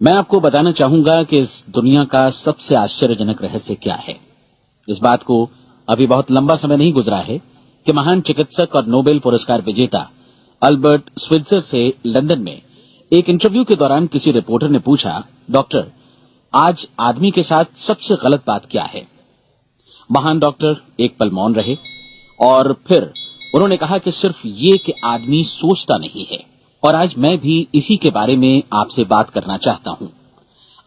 मैं आपको बताना चाहूंगा कि इस दुनिया का सबसे आश्चर्यजनक रहस्य क्या है। इस बात को अभी बहुत लंबा समय नहीं गुजरा है कि महान चिकित्सक और नोबेल पुरस्कार विजेता अल्बर्ट स्विट्जर से लंदन में एक इंटरव्यू के दौरान किसी रिपोर्टर ने पूछा, डॉक्टर, आज आदमी के साथ सबसे गलत बात क्या है। महान डॉक्टर एक पल मौन रहे और फिर उन्होंने कहा कि सिर्फ ये कि आदमी सोचता नहीं है। और आज मैं भी इसी के बारे में आपसे बात करना चाहता हूं।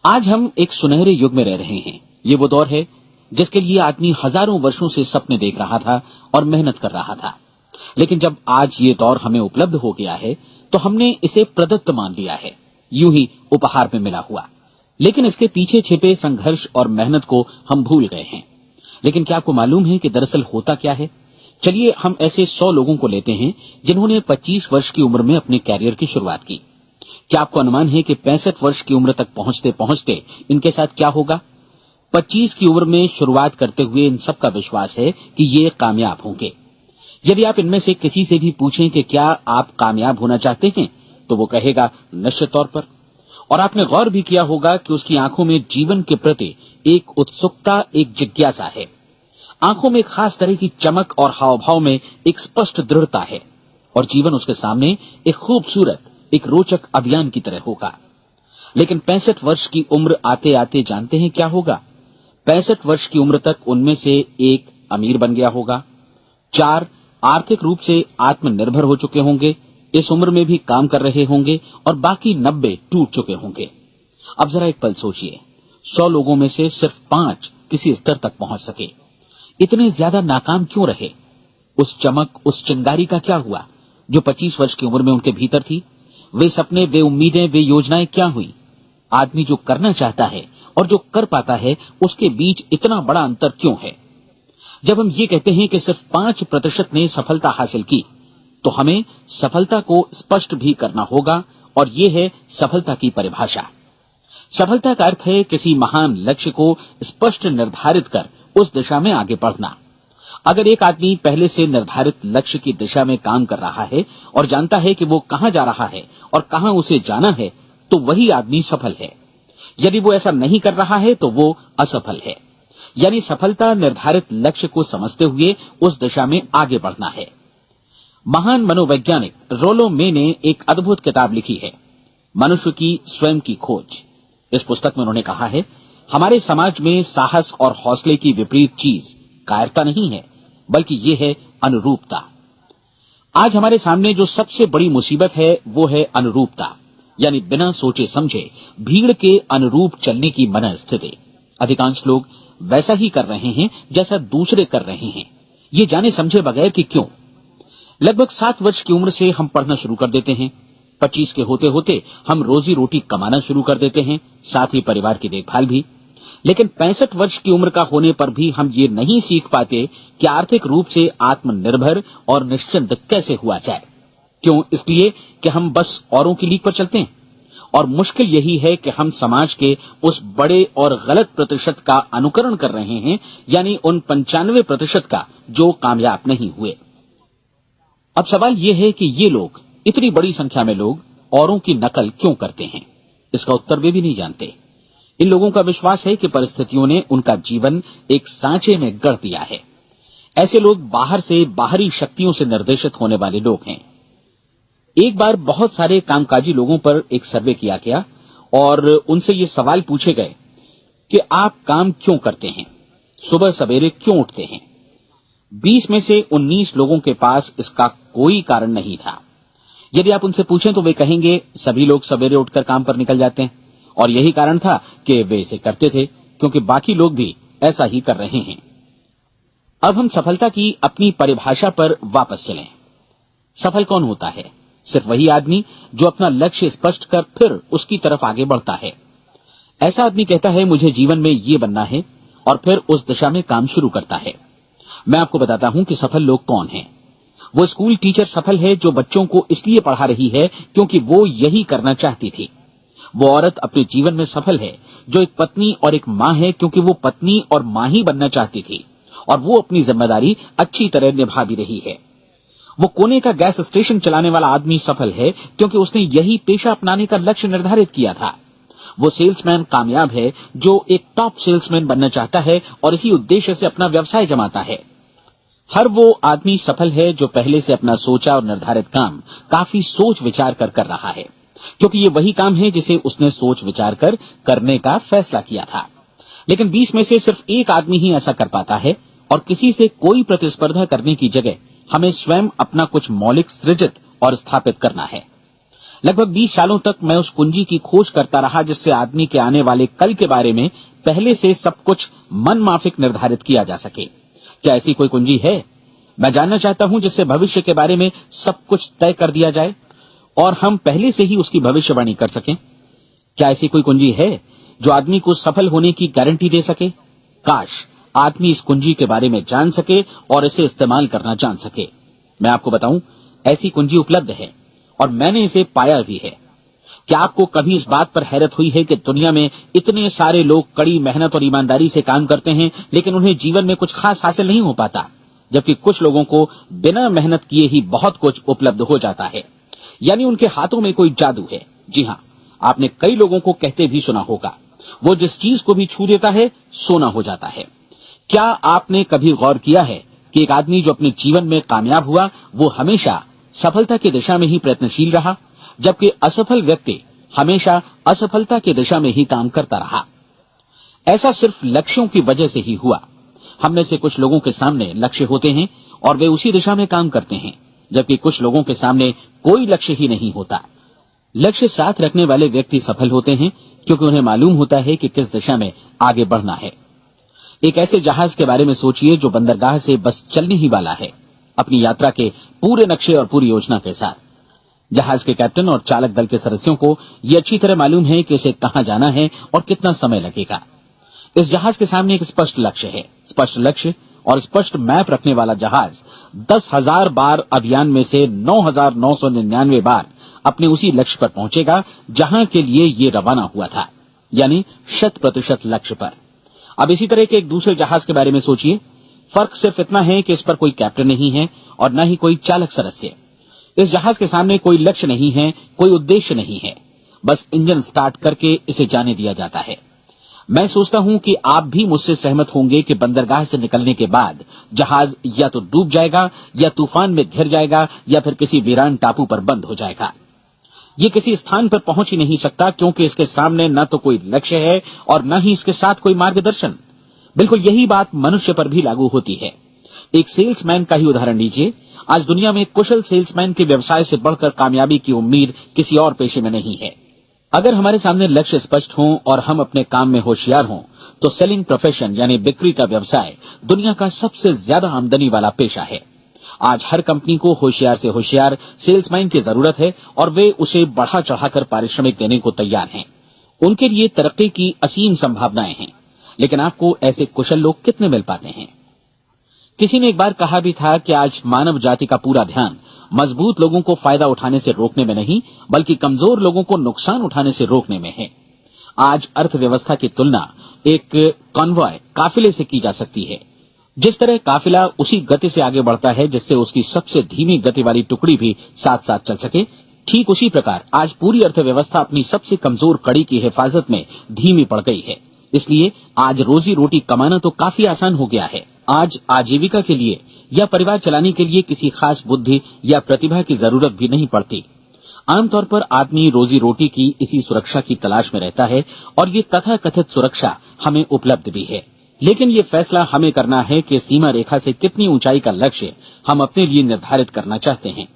आज हम एक सुनहरे युग में रह रहे हैं। ये वो दौर है जिसके लिए आदमी हजारों वर्षों से सपने देख रहा था और मेहनत कर रहा था। लेकिन जब आज ये दौर हमें उपलब्ध हो गया है तो हमने इसे प्रदत्त मान लिया है, यूं ही उपहार में मिला हुआ। लेकिन इसके पीछे छिपे संघर्ष और मेहनत को हम भूल गए हैं। लेकिन क्या आपको मालूम है कि दरअसल होता क्या है? चलिए हम ऐसे 100 लोगों को लेते हैं जिन्होंने 25 वर्ष की उम्र में अपने कैरियर की शुरुआत की। क्या आपको अनुमान है कि 65 वर्ष की उम्र तक पहुंचते पहुंचते इनके साथ क्या होगा? 25 की उम्र में शुरुआत करते हुए इन सबका विश्वास है कि ये कामयाब होंगे। यदि आप इनमें से किसी से भी पूछें कि क्या आप कामयाब होना चाहते हैं तो वो कहेगा निश्चित तौर पर। और आपने गौर भी किया होगा कि उसकी आंखों में जीवन के प्रति एक उत्सुकता, एक जिज्ञासा है। आंखों में खास तरह की चमक और हाव भाव में एक स्पष्ट दृढ़ता है और जीवन उसके सामने एक खूबसूरत, एक रोचक अभियान की तरह होगा। लेकिन 65 वर्ष की उम्र आते आते जानते हैं क्या होगा? 65 वर्ष की उम्र तक उनमें से एक अमीर बन गया होगा, 4 आर्थिक रूप से आत्मनिर्भर हो चुके होंगे, इस उम्र में भी काम कर रहे होंगे और बाकी 90 टूट चुके होंगे। अब जरा एक पल सोचिए, 100 लोगों में से सिर्फ 5 किसी स्तर तक पहुंच सके। इतने ज्यादा नाकाम क्यों रहे? उस चमक, उस चिंगारी का क्या हुआ जो 25 वर्ष की उम्र में उनके भीतर थी? वे सपने, वे उम्मीदें, वे योजनाएं क्या हुई? आदमी जो करना चाहता है और जो कर पाता है उसके बीच इतना बड़ा अंतर क्यों है? जब हम ये कहते हैं कि सिर्फ 5% ने सफलता हासिल की तो हमें सफलता को स्पष्ट भी करना होगा और ये है सफलता की परिभाषा। सफलता का अर्थ है किसी महान लक्ष्य को स्पष्ट निर्धारित कर उस दिशा में आगे बढ़ना। अगर एक आदमी पहले से निर्धारित लक्ष्य की दिशा में काम कर रहा है और जानता है कि वो कहां जा रहा है और कहां उसे जाना है तो वही आदमी सफल है। यदि वो ऐसा नहीं कर रहा है तो वो असफल है। यानी सफलता निर्धारित लक्ष्य को समझते हुए उस दिशा में आगे बढ़ना है। महान मनोवैज्ञानिक रोलो मे ने एक अद्भुत किताब लिखी है, मनुष्य की स्वयं की खोज। इस पुस्तक में उन्होंने कहा है, हमारे समाज में साहस और हौसले की विपरीत चीज कायरता नहीं है, बल्कि ये है अनुरूपता। आज हमारे सामने जो सबसे बड़ी मुसीबत है वो है अनुरूपता, यानी बिना सोचे समझे भीड़ के अनुरूप चलने की मनस्थिति। अधिकांश लोग वैसा ही कर रहे हैं जैसा दूसरे कर रहे हैं, ये जाने समझे बगैर कि क्यों। लगभग 7 वर्ष की उम्र से हम पढ़ना शुरू कर देते हैं। 25 के होते होते हम रोजी रोटी कमाना शुरू कर देते हैं, साथ ही परिवार की देखभाल भी। लेकिन 65 वर्ष की उम्र का होने पर भी हम ये नहीं सीख पाते कि आर्थिक रूप से आत्मनिर्भर और निश्चिंत कैसे हुआ जाए। क्यों? इसलिए कि हम बस औरों की लीक पर चलते हैं। और मुश्किल यही है कि हम समाज के उस बड़े और गलत प्रतिशत का अनुकरण कर रहे हैं, यानी उन 95% का जो कामयाब नहीं हुए। अब सवाल यह है कि ये लोग, इतनी बड़ी संख्या में लोग, औरों की नकल क्यों करते हैं? इसका उत्तर वे भी नहीं जानते। इन लोगों का विश्वास है कि परिस्थितियों ने उनका जीवन एक सांचे में गढ़ दिया है। ऐसे लोग बाहर से बाहरी शक्तियों से निर्देशित होने वाले लोग हैं। एक बार बहुत सारे कामकाजी लोगों पर एक सर्वे किया गया और उनसे ये सवाल पूछे गए कि आप काम क्यों करते हैं, सुबह सवेरे क्यों उठते हैं? 20 में से 19 लोगों के पास इसका कोई कारण नहीं था। यदि आप उनसे पूछें तो वे कहेंगे सभी लोग सवेरे उठकर काम पर निकल जाते हैं और यही कारण था कि वे इसे करते थे क्योंकि बाकी लोग भी ऐसा ही कर रहे हैं। अब हम सफलता की अपनी परिभाषा पर वापस चलें। सफल कौन होता है? सिर्फ वही आदमी जो अपना लक्ष्य स्पष्ट कर फिर उसकी तरफ आगे बढ़ता है। ऐसा आदमी कहता है मुझे जीवन में ये बनना है और फिर उस दिशा में काम शुरू करता है। मैं आपको बताता हूं कि सफल लोग कौन हैं। वो स्कूल टीचर सफल है जो बच्चों को इसलिए पढ़ा रही है क्योंकि वो यही करना चाहती थी। वो औरत अपने जीवन में सफल है जो एक पत्नी और एक मां है क्योंकि वो पत्नी और मां ही बनना चाहती थी और वो अपनी जिम्मेदारी अच्छी तरह निभा भी रही है। वो कोने का गैस स्टेशन चलाने वाला आदमी सफल है क्योंकि उसने यही पेशा अपनाने का लक्ष्य निर्धारित किया था। वो सेल्समैन कामयाब है जो एक टॉप सेल्समैन बनना चाहता है और इसी उद्देश्य से अपना व्यवसाय जमाता है। हर वो आदमी सफल है जो पहले से अपना सोचा और निर्धारित काम काफी सोच विचार कर रहा है, क्योंकि ये वही काम है जिसे उसने सोच विचार कर करने का फैसला किया था। लेकिन 20 में से सिर्फ एक आदमी ही ऐसा कर पाता है और किसी से कोई प्रतिस्पर्धा करने की जगह हमें स्वयं अपना कुछ मौलिक सृजित और स्थापित करना है। लगभग 20 सालों तक मैं उस कुंजी की खोज करता रहा जिससे आदमी के आने वाले कल के बारे में पहले से सब कुछ मन माफिक निर्धारित किया जा सके। क्या ऐसी कोई कुंजी है? मैं जानना चाहता हूं जिससे भविष्य के बारे में सब कुछ तय कर दिया जाए और हम पहले से ही उसकी भविष्यवाणी कर सकें। क्या ऐसी कोई कुंजी है जो आदमी को सफल होने की गारंटी दे सके? काश आदमी इस कुंजी के बारे में जान सके और इसे इस्तेमाल करना जान सके। मैं आपको बताऊं, ऐसी कुंजी उपलब्ध है और मैंने इसे पाया भी है। क्या आपको कभी इस बात पर हैरत हुई है कि दुनिया में इतने सारे लोग कड़ी मेहनत और ईमानदारी से काम करते हैं लेकिन उन्हें जीवन में कुछ खास हासिल नहीं हो पाता, जबकि कुछ लोगों को बिना मेहनत किए ही बहुत कुछ उपलब्ध हो जाता है। यानी उनके हाथों में कोई जादू है। जी हां, आपने कई लोगों को कहते भी सुना होगा, वो जिस चीज को भी छू देता है सोना हो जाता है। क्या आपने कभी गौर किया है कि एक आदमी जो अपने जीवन में कामयाब हुआ वो हमेशा सफलता की दिशा में ही प्रयत्नशील रहा, जबकि असफल व्यक्ति हमेशा असफलता की दिशा में ही काम करता रहा। ऐसा सिर्फ लक्ष्यों की वजह से ही हुआ। हम में से कुछ लोगों के सामने लक्ष्य होते हैं और वे उसी दिशा में काम करते हैं, जबकि कुछ लोगों के सामने कोई लक्ष्य ही नहीं होता। लक्ष्य साथ रखने वाले व्यक्ति सफल होते हैं क्योंकि उन्हें मालूम होता है कि किस दिशा में आगे बढ़ना है। एक ऐसे जहाज के बारे में सोचिए जो बंदरगाह से बस चलने ही वाला है, अपनी यात्रा के पूरे नक्शे और पूरी योजना के साथ। जहाज के कैप्टन और चालक दल के सदस्यों को यह अच्छी तरह मालूम है कि उसे कहां जाना है और कितना समय लगेगा। इस जहाज के सामने एक स्पष्ट लक्ष्य है। स्पष्ट लक्ष्य और स्पष्ट मैप रखने वाला जहाज 10,000 बार अभियान में से 9,999 बार अपने उसी लक्ष्य पर पहुंचेगा जहां के लिए ये रवाना हुआ था, यानी 100% लक्ष्य पर। अब इसी तरह के एक दूसरे जहाज के बारे में सोचिए। फर्क सिर्फ इतना है कि इस पर कोई कैप्टन नहीं है और न ही कोई चालक सदस्य। इस जहाज के सामने कोई लक्ष्य नहीं है, कोई उद्देश्य नहीं है, बस इंजन स्टार्ट करके इसे जाने दिया जाता है। मैं सोचता हूं कि आप भी मुझसे सहमत होंगे कि बंदरगाह से निकलने के बाद जहाज या तो डूब जाएगा या तूफान में घिर जाएगा या फिर किसी वीरान टापू पर बंद हो जाएगा। ये किसी स्थान पर पहुंच ही नहीं सकता क्योंकि इसके सामने न तो कोई लक्ष्य है और न ही इसके साथ कोई मार्गदर्शन। बिल्कुल यही बात मनुष्य पर भी लागू होती है। एक सेल्समैन का ही उदाहरण लीजिए। आज दुनिया में कुशल सेल्समैन के व्यवसाय से बढ़कर कामयाबी की उम्मीद किसी और पेशे में नहीं है। अगर हमारे सामने लक्ष्य स्पष्ट हो और हम अपने काम में होशियार हों तो सेलिंग प्रोफेशन यानी बिक्री का व्यवसाय दुनिया का सबसे ज्यादा आमदनी वाला पेशा है। आज हर कंपनी को होशियार से होशियार सेल्समैन की जरूरत है और वे उसे बढ़ा चढ़ाकर पारिश्रमिक देने को तैयार हैं। उनके लिए तरक्की की असीम संभावनाएं हैं, लेकिन आपको ऐसे कुशल लोग कितने मिल पाते हैं? किसी ने एक बार कहा भी था कि आज मानव जाति का पूरा ध्यान मजबूत लोगों को फायदा उठाने से रोकने में नहीं बल्कि कमजोर लोगों को नुकसान उठाने से रोकने में है। आज अर्थव्यवस्था की तुलना एक कॉन्वॉय काफिले से की जा सकती है। जिस तरह काफिला उसी गति से आगे बढ़ता है जिससे उसकी सबसे धीमी गति वाली टुकड़ी भी साथ साथ चल सके, ठीक उसी प्रकार आज पूरी अर्थव्यवस्था अपनी सबसे कमजोर कड़ी की हिफाजत में धीमी पड़ गई है। इसलिए आज रोजी रोटी कमाना तो काफी आसान हो गया है। आज आजीविका के लिए या परिवार चलाने के लिए किसी खास बुद्धि या प्रतिभा की जरूरत भी नहीं पड़ती। आमतौर पर आदमी रोजी रोटी की इसी सुरक्षा की तलाश में रहता है और ये तथाकथित सुरक्षा हमें उपलब्ध भी है। लेकिन ये फैसला हमें करना है कि सीमा रेखा से कितनी ऊंचाई का लक्ष्य हम अपने लिए निर्धारित करना चाहते हैं।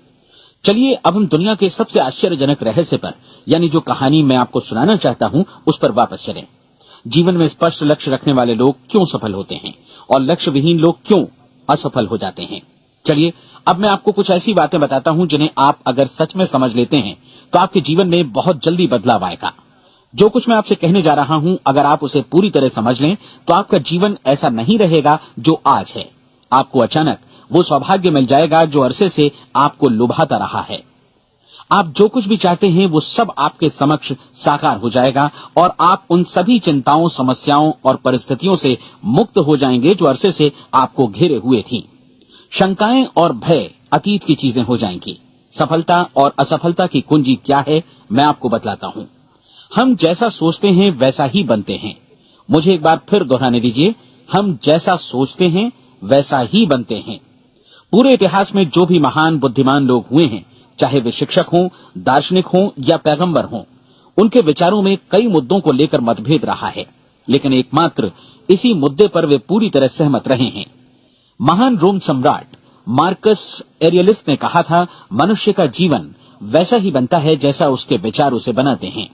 चलिए अब हम दुनिया के सबसे आश्चर्यजनक रहस्य पर, यानी जो कहानी मैं आपको सुनाना चाहता हूं, उस पर वापस चलें। जीवन में स्पष्ट लक्ष्य रखने वाले लोग क्यों सफल होते हैं और लक्ष्य विहीन लोग क्यों असफल हो जाते हैं? चलिए अब मैं आपको कुछ ऐसी बातें बताता हूं जिन्हें आप अगर सच में समझ लेते हैं तो आपके जीवन में बहुत जल्दी बदलाव आएगा। जो कुछ मैं आपसे कहने जा रहा हूं, अगर आप उसे पूरी तरह समझ लें तो आपका जीवन ऐसा नहीं रहेगा जो आज है। आपको अचानक वो सौभाग्य मिल जाएगा जो अरसे से आपको लुभाता रहा है। आप जो कुछ भी चाहते हैं वो सब आपके समक्ष साकार हो जाएगा और आप उन सभी चिंताओं, समस्याओं और परिस्थितियों से मुक्त हो जाएंगे जो अरसे से आपको घेरे हुए थी। शंकाएं और भय अतीत की चीजें हो जाएंगी। सफलता और असफलता की कुंजी क्या है, मैं आपको बतलाता हूं। हम जैसा सोचते हैं वैसा ही बनते हैं। मुझे एक बार फिर दोहराने दीजिए, हम जैसा सोचते हैं वैसा ही बनते हैं। पूरे इतिहास में जो भी महान बुद्धिमान लोग हुए हैं, चाहे वे शिक्षक हों, दार्शनिक हों या पैगंबर हों, उनके विचारों में कई मुद्दों को लेकर मतभेद रहा है, लेकिन एकमात्र इसी मुद्दे पर वे पूरी तरह सहमत रहे हैं। महान रोम सम्राट मार्कस एरियलिस ने कहा था, मनुष्य का जीवन वैसा ही बनता है जैसा उसके विचार उसे बनाते हैं।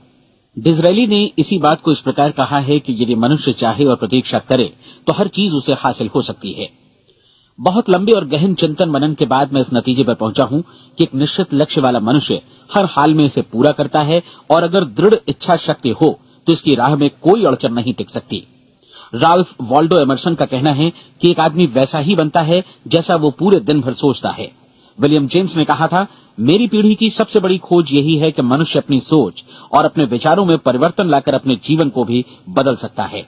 डिज़रायली ने इसी बात को इस प्रकार कहा है कि यदि मनुष्य चाहे और प्रतीक्षा करे तो हर चीज उसे हासिल हो सकती है। बहुत लंबे और गहन चिंतन मनन के बाद मैं इस नतीजे पर पहुंचा हूं कि एक निश्चित लक्ष्य वाला मनुष्य हर हाल में इसे पूरा करता है, और अगर दृढ़ इच्छा शक्ति हो तो इसकी राह में कोई अड़चन नहीं टिक सकती। राल्फ वॉल्डो एमर्सन का कहना है कि एक आदमी वैसा ही बनता है जैसा वो पूरे दिन भर सोचता है। विलियम जेम्स ने कहा था, मेरी पीढ़ी की सबसे बड़ी खोज यही है कि मनुष्य अपनी सोच और अपने विचारों में परिवर्तन लाकर अपने जीवन को भी बदल सकता है।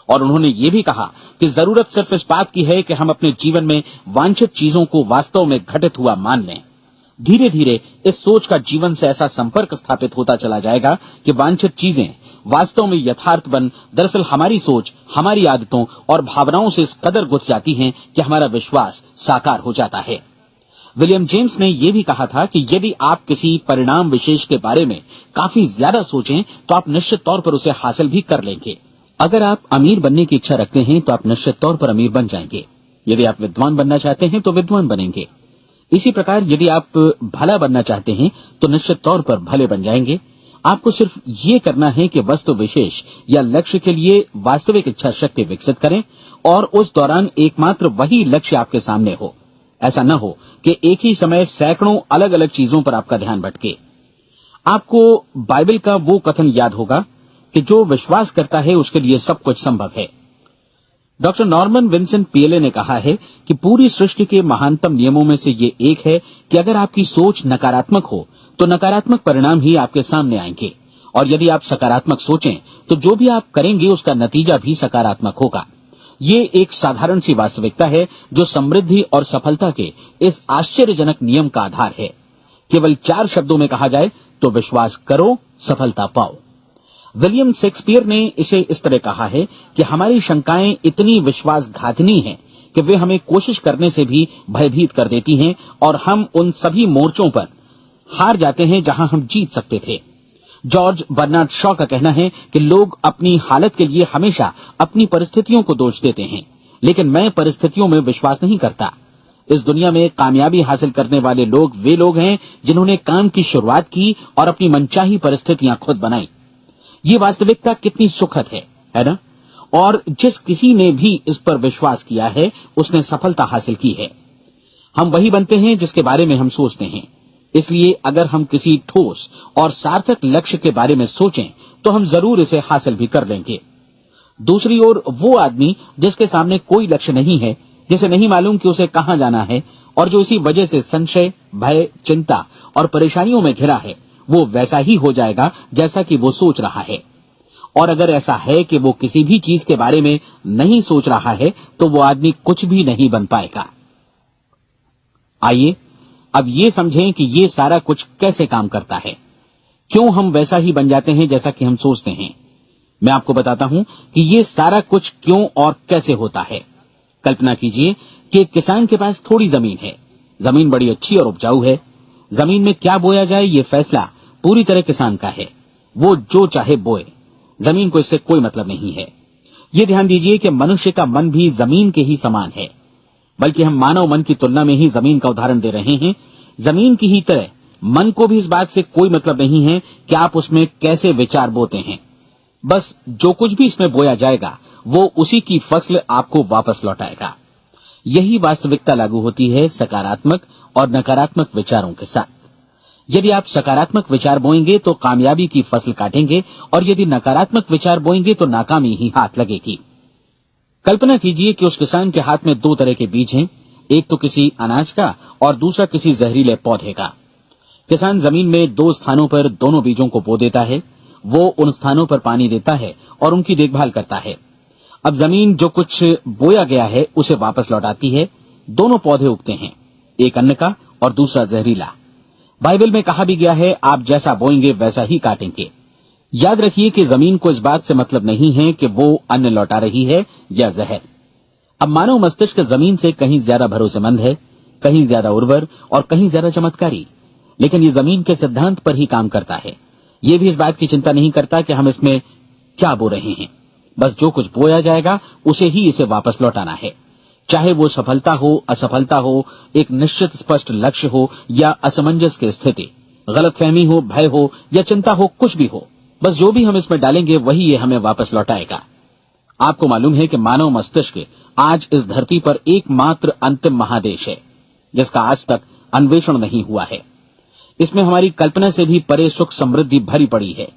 और उन्होंने ये भी कहा कि जरूरत सिर्फ इस बात की है कि हम अपने जीवन में वांछित चीजों को वास्तव में घटित हुआ मान लें। धीरे धीरे इस सोच का जीवन से ऐसा संपर्क स्थापित होता चला जाएगा कि वांछित चीजें वास्तव में यथार्थ बन दरअसल हमारी सोच, हमारी आदतों और भावनाओं से इस कदर गुथ जाती हैं कि हमारा विश्वास साकार हो जाता है। विलियम जेम्स ने यह भी कहा था कि यदि आप किसी परिणाम विशेष के बारे में काफी ज्यादा सोचें तो आप निश्चित तौर पर उसे हासिल भी कर लेंगे। अगर आप अमीर बनने की इच्छा रखते हैं तो आप निश्चित तौर पर अमीर बन जाएंगे। यदि आप विद्वान बनना चाहते हैं तो विद्वान बनेंगे। इसी प्रकार यदि आप भला बनना चाहते हैं तो निश्चित तौर पर भले बन जाएंगे। आपको सिर्फ ये करना है कि वस्तु विशेष या लक्ष्य के लिए वास्तविक इच्छा शक्ति विकसित करें, और उस दौरान एकमात्र वही लक्ष्य आपके सामने हो। ऐसा न हो कि एक ही समय सैकड़ों अलग अलग चीजों पर आपका ध्यान भटके। आपको बाइबल का वो कथन याद होगा कि जो विश्वास करता है उसके लिए सब कुछ संभव है। डॉक्टर नॉर्मन विंसेंट पीएले ने कहा है कि पूरी सृष्टि के महानतम नियमों में से ये एक है कि अगर आपकी सोच नकारात्मक हो तो नकारात्मक परिणाम ही आपके सामने आएंगे, और यदि आप सकारात्मक सोचें तो जो भी आप करेंगे उसका नतीजा भी सकारात्मक होगा। ये एक साधारण सी वास्तविकता है जो समृद्धि और सफलता के इस आश्चर्यजनक नियम का आधार है। केवल 4 शब्दों में कहा जाए तो विश्वास करो, सफलता पाओ। विलियम शेक्सपियर ने इसे इस तरह कहा है कि हमारी शंकाएं इतनी विश्वासघातनी हैं कि वे हमें कोशिश करने से भी भयभीत कर देती हैं, और हम उन सभी मोर्चों पर हार जाते हैं जहां हम जीत सकते थे। जॉर्ज बर्नार्ड शॉ का कहना है कि लोग अपनी हालत के लिए हमेशा अपनी परिस्थितियों को दोष देते हैं, लेकिन मैं परिस्थितियों में विश्वास नहीं करता। इस दुनिया में कामयाबी हासिल करने वाले लोग वे लोग हैं जिन्होंने काम की शुरुआत की और अपनी मनचाही परिस्थितियां खुद बनाई। ये वास्तविकता कितनी सुखद है ना? और जिस किसी ने भी इस पर विश्वास किया है उसने सफलता हासिल की है। हम वही बनते हैं जिसके बारे में हम सोचते हैं। इसलिए अगर हम किसी ठोस और सार्थक लक्ष्य के बारे में सोचें तो हम जरूर इसे हासिल भी कर लेंगे। दूसरी ओर वो आदमी जिसके सामने कोई लक्ष्य नहीं है, जिसे नहीं मालूम कि उसे कहां जाना है, और जो इसी वजह से संशय, भय, चिंता और परेशानियों में घिरा है, वो वैसा ही हो जाएगा जैसा कि वो सोच रहा है। और अगर ऐसा है कि वो किसी भी चीज के बारे में नहीं सोच रहा है तो वो आदमी कुछ भी नहीं बन पाएगा। आइए अब ये समझें कि ये सारा कुछ कैसे काम करता है, क्यों हम वैसा ही बन जाते हैं जैसा कि हम सोचते हैं। मैं आपको बताता हूं कि ये सारा कुछ क्यों और कैसे होता है। कल्पना कीजिए कि एक किसान के पास थोड़ी जमीन है। जमीन बड़ी अच्छी और उपजाऊ है। जमीन में क्या बोया जाए ये फैसला पूरी तरह किसान का है। वो जो चाहे बोए, जमीन को इससे कोई मतलब नहीं है। ये ध्यान दीजिए कि मनुष्य का मन भी जमीन के ही समान है, बल्कि हम मानव मन की तुलना में ही जमीन का उदाहरण दे रहे हैं। जमीन की ही तरह मन को भी इस बात से कोई मतलब नहीं है कि आप उसमें कैसे विचार बोते हैं। बस जो कुछ भी इसमें बोया जाएगा वो उसी की फसल आपको वापस लौटाएगा। यही वास्तविकता लागू होती है सकारात्मक और नकारात्मक विचारों के साथ। यदि आप सकारात्मक विचार बोएंगे तो कामयाबी की फसल काटेंगे, और यदि नकारात्मक विचार बोएंगे तो नाकामी ही हाथ लगेगी। कल्पना कीजिए कि उस किसान के हाथ में 2 तरह के बीज हैं, एक तो किसी अनाज का और दूसरा किसी जहरीले पौधे का। किसान जमीन में 2 स्थानों पर दोनों बीजों को बो देता है। वो उन स्थानों पर पानी देता है और उनकी देखभाल करता है। अब जमीन जो कुछ बोया गया है उसे वापस लौटाती है। दोनों पौधे उगते हैं, एक अन्न का और दूसरा जहरीला। बाइबल में कहा भी गया है, आप जैसा बोएंगे वैसा ही काटेंगे। याद रखिए कि जमीन को इस बात से मतलब नहीं है कि वो अन्न लौटा रही है या जहर। अब मानव मस्तिष्क जमीन से कहीं ज्यादा भरोसेमंद है, कहीं ज्यादा उर्वर और कहीं ज्यादा चमत्कारी, लेकिन ये जमीन के सिद्धांत पर ही काम करता है। ये भी इस बात की चिंता नहीं करता कि हम इसमें क्या बो रहे हैं। बस जो कुछ बोया जाएगा उसे ही इसे वापस लौटाना है, चाहे वो सफलता हो, असफलता हो, एक निश्चित स्पष्ट लक्ष्य हो या असमंजस की स्थिति, गलतफहमी हो, भय हो या चिंता हो, कुछ भी हो, बस जो भी हम इसमें डालेंगे वही ये हमें वापस लौटाएगा। आपको मालूम है कि मानव मस्तिष्क आज इस धरती पर एकमात्र अंतिम महादेश है जिसका आज तक अन्वेषण नहीं हुआ है। इसमें हमारी कल्पना से भी परे सुख समृद्धि भरी पड़ी है।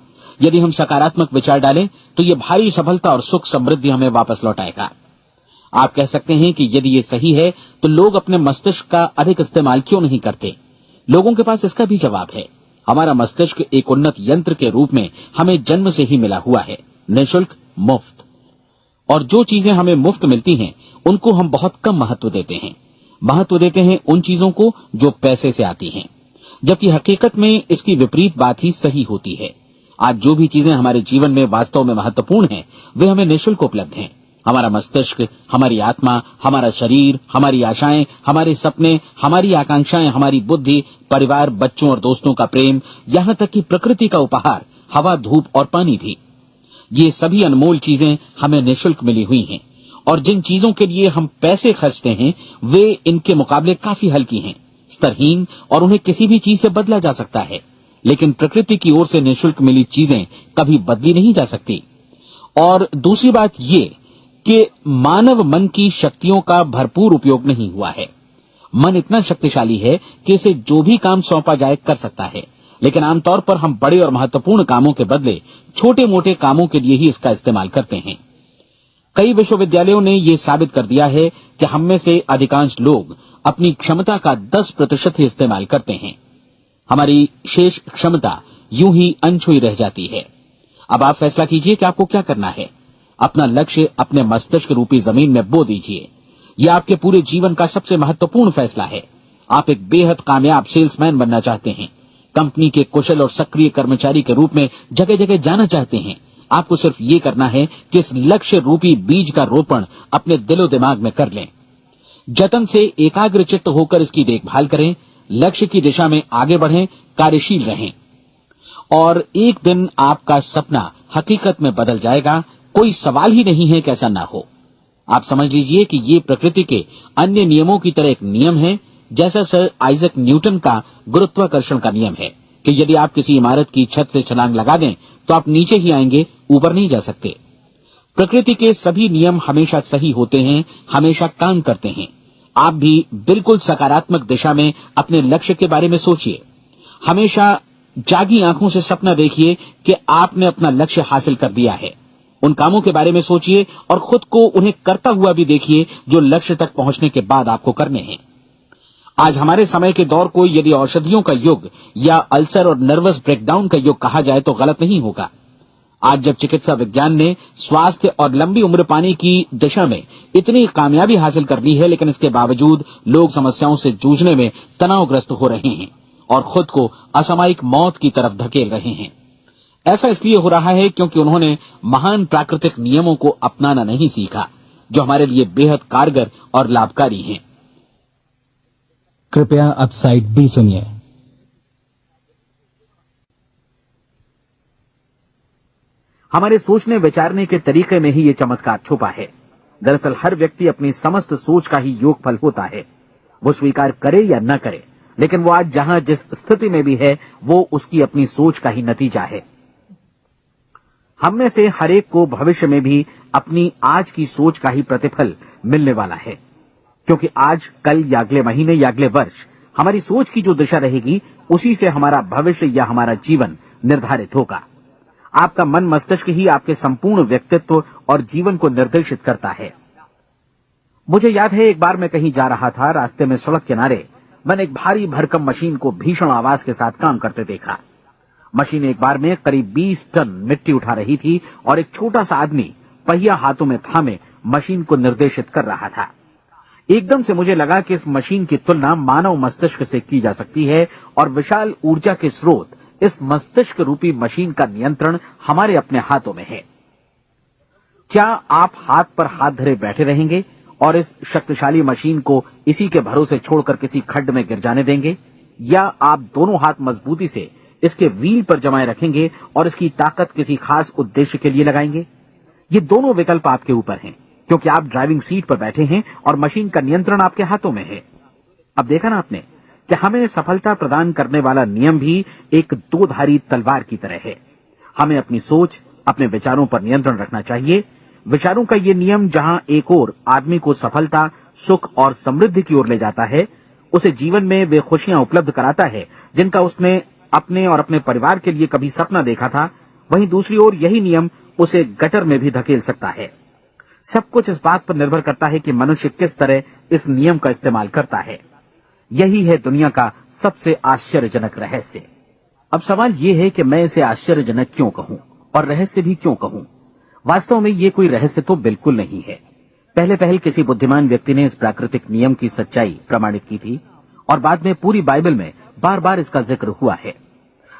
यदि हम सकारात्मक विचार डालें तो ये भारी सफलता और सुख समृद्धि हमें वापस लौटाएगा। आप कह सकते हैं कि यदि ये सही है तो लोग अपने मस्तिष्क का अधिक इस्तेमाल क्यों नहीं करते? लोगों के पास इसका भी जवाब है। हमारा मस्तिष्क एक उन्नत यंत्र के रूप में हमें जन्म से ही मिला हुआ है, निःशुल्क, मुफ्त। और जो चीजें हमें मुफ्त मिलती हैं उनको हम बहुत कम महत्व देते हैं। महत्व देते हैं उन चीजों को जो पैसे से आती हैं, जबकि हकीकत में इसकी विपरीत बात ही सही होती है। आज जो भी चीजें हमारे जीवन में वास्तव में महत्वपूर्ण हैं वे हमें निःशुल्क उपलब्ध हैं। हमारा मस्तिष्क, हमारी आत्मा, हमारा शरीर, हमारी आशाएं, हमारे सपने, हमारी आकांक्षाएं, हमारी बुद्धि, परिवार, बच्चों और दोस्तों का प्रेम, यहां तक कि प्रकृति का उपहार, हवा, धूप और पानी भी, ये सभी अनमोल चीजें हमें निःशुल्क मिली हुई हैं। और जिन चीजों के लिए हम पैसे खर्चते हैं वे इनके मुकाबले काफी हल्की हैं, स्तरहीन, और उन्हें किसी भी चीज से बदला जा सकता है। लेकिन प्रकृति की ओर से निःशुल्क मिली चीजें कभी बदली नहीं जा सकती। और दूसरी बात ये कि मानव मन की शक्तियों का भरपूर उपयोग नहीं हुआ है। मन इतना शक्तिशाली है कि इसे जो भी काम सौंपा जाए कर सकता है, लेकिन आमतौर पर हम बड़े और महत्वपूर्ण कामों के बदले छोटे मोटे कामों के लिए ही इसका इस्तेमाल करते हैं। कई विश्वविद्यालयों ने यह साबित कर दिया है कि हम में से अधिकांश लोग अपनी क्षमता का 10% ही इस्तेमाल करते हैं। हमारी शेष क्षमता यूं ही अनछुई रह जाती है। अब आप फैसला कीजिए कि आपको क्या करना है। अपना लक्ष्य अपने मस्तिष्क रूपी जमीन में बो दीजिए। यह आपके पूरे जीवन का सबसे महत्वपूर्ण फैसला है। आप एक बेहद कामयाब सेल्समैन बनना चाहते हैं, कंपनी के कुशल और सक्रिय कर्मचारी के रूप में जगह जगह जाना चाहते हैं। आपको सिर्फ ये करना है कि इस लक्ष्य रूपी बीज का रोपण अपने दिलो दिमाग में कर लें। जतन से एकाग्रचित्त होकर इसकी देखभाल करें, लक्ष्य की दिशा में आगे बढ़ें, कार्यशील रहें, और एक दिन आपका सपना हकीकत में बदल जाएगा। कोई सवाल ही नहीं है कि ऐसा ना हो। आप समझ लीजिए कि ये प्रकृति के अन्य नियमों की तरह एक नियम है, जैसा सर आइजक न्यूटन का गुरुत्वाकर्षण का नियम है कि यदि आप किसी इमारत की छत से छलांग लगा दें तो आप नीचे ही आएंगे, ऊपर नहीं जा सकते। प्रकृति के सभी नियम हमेशा सही होते हैं, हमेशा काम करते हैं। आप भी बिल्कुल सकारात्मक दिशा में अपने लक्ष्य के बारे में सोचिए। हमेशा जागी आंखों से सपना देखिए कि आपने अपना लक्ष्य हासिल कर दिया है। उन कामों के बारे में सोचिए और खुद को उन्हें करता हुआ भी देखिए जो लक्ष्य तक पहुंचने के बाद आपको करने हैं। आज हमारे समय के दौर को यदि औषधियों का युग या अल्सर और नर्वस ब्रेकडाउन का युग कहा जाए तो गलत नहीं होगा। आज जब चिकित्सा विज्ञान ने स्वास्थ्य और लंबी उम्र पाने की दिशा में इतनी कामयाबी हासिल कर ली है, लेकिन इसके बावजूद लोग समस्याओं से जूझने में तनावग्रस्त हो रहे हैं और खुद को असामयिक मौत की तरफ धकेल रहे हैं। ऐसा इसलिए हो रहा है क्योंकि उन्होंने महान प्राकृतिक नियमों को अपनाना नहीं सीखा, जो हमारे लिए बेहद कारगर और लाभकारी हैं। कृपया अब साइड बी सुनिए। हमारे सोचने विचारने के तरीके में ही ये चमत्कार छुपा है। दरअसल हर व्यक्ति अपनी समस्त सोच का ही योगफल होता है, वो स्वीकार करे या न करे, लेकिन वो आज जहां जिस स्थिति में भी है वो उसकी अपनी सोच का ही नतीजा है। हम में से हर एक को भविष्य में भी अपनी आज की सोच का ही प्रतिफल मिलने वाला है, क्योंकि आज, कल या अगले महीने या अगले वर्ष हमारी सोच की जो दिशा रहेगी उसी से हमारा भविष्य या हमारा जीवन निर्धारित होगा। आपका मन मस्तिष्क ही आपके संपूर्ण व्यक्तित्व और जीवन को निर्देशित करता है। मुझे याद है एक बार मैं कहीं जा रहा था, रास्ते में सड़क किनारे मैंने एक भारी भरकम मशीन को भीषण आवाज के साथ काम करते देखा। मशीन एक बार में करीब 20 टन मिट्टी उठा रही थी और एक छोटा सा आदमी पहिया हाथों में थामे मशीन को निर्देशित कर रहा था। एकदम से मुझे लगा कि इस मशीन की तुलना मानव मस्तिष्क से की जा सकती है और विशाल ऊर्जा के स्रोत इस मस्तिष्क रूपी मशीन का नियंत्रण हमारे अपने हाथों में है। क्या आप हाथ पर हाथ धरे बैठे रहेंगे और इस शक्तिशाली मशीन को इसी के भरोसे छोड़कर किसी खड्ड में गिर जाने देंगे, या आप दोनों हाथ मजबूती से इसके व्हील पर जमाए रखेंगे और इसकी ताकत किसी खास उद्देश्य के लिए लगाएंगे? ये दोनों विकल्प आपके ऊपर हैं, क्योंकि आप ड्राइविंग सीट पर बैठे हैं और मशीन का नियंत्रण आपके हाथों में है। अब देखा ना आपने कि हमें सफलता प्रदान करने वाला नियम भी एक दोधारी तलवार की तरह है। हमें अपनी सोच, अपने विचारों पर नियंत्रण रखना चाहिए। विचारों का ये नियम जहां एक ओर आदमी को सफलता, सुख और समृद्धि की ओर ले जाता है, उसे जीवन में वे खुशियां उपलब्ध कराता है जिनका उसने अपने और अपने परिवार के लिए कभी सपना देखा था, वहीं दूसरी ओर यही नियम उसे गटर में भी धकेल सकता है। सब कुछ इस बात पर निर्भर करता है कि मनुष्य किस तरह इस नियम का इस्तेमाल करता है। यही है दुनिया का सबसे आश्चर्यजनक रहस्य। अब सवाल यह है कि मैं इसे आश्चर्यजनक क्यों कहूं और रहस्य भी क्यों कहूं? वास्तव में ये कोई रहस्य तो बिल्कुल नहीं है। पहले किसी बुद्धिमान व्यक्ति ने इस प्राकृतिक नियम की सच्चाई प्रमाणित की थी और बाद में पूरी बाइबल में बार बार इसका जिक्र हुआ है,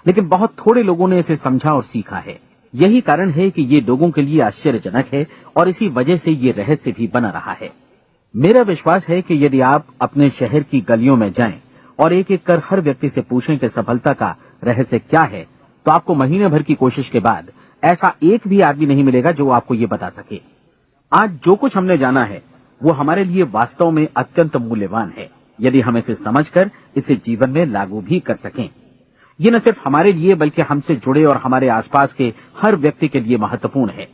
लेकिन बहुत थोड़े लोगों ने इसे समझा और सीखा है। यही कारण है कि ये लोगों के लिए आश्चर्यजनक है और इसी वजह से ये रहस्य भी बना रहा है। मेरा विश्वास है कि यदि आप अपने शहर की गलियों में जाएं और एक एक कर हर व्यक्ति से पूछें कि सफलता का रहस्य क्या है, तो आपको महीने भर की कोशिश के बाद ऐसा एक भी आदमी नहीं मिलेगा जो आपको ये बता सके। आज जो कुछ हमने जाना है वो हमारे लिए वास्तव में अत्यंत मूल्यवान है, यदि हम इसे समझकर इसे जीवन में लागू भी कर सकें। ये न सिर्फ हमारे लिए बल्कि हमसे जुड़े और हमारे आसपास के हर व्यक्ति के लिए महत्वपूर्ण है।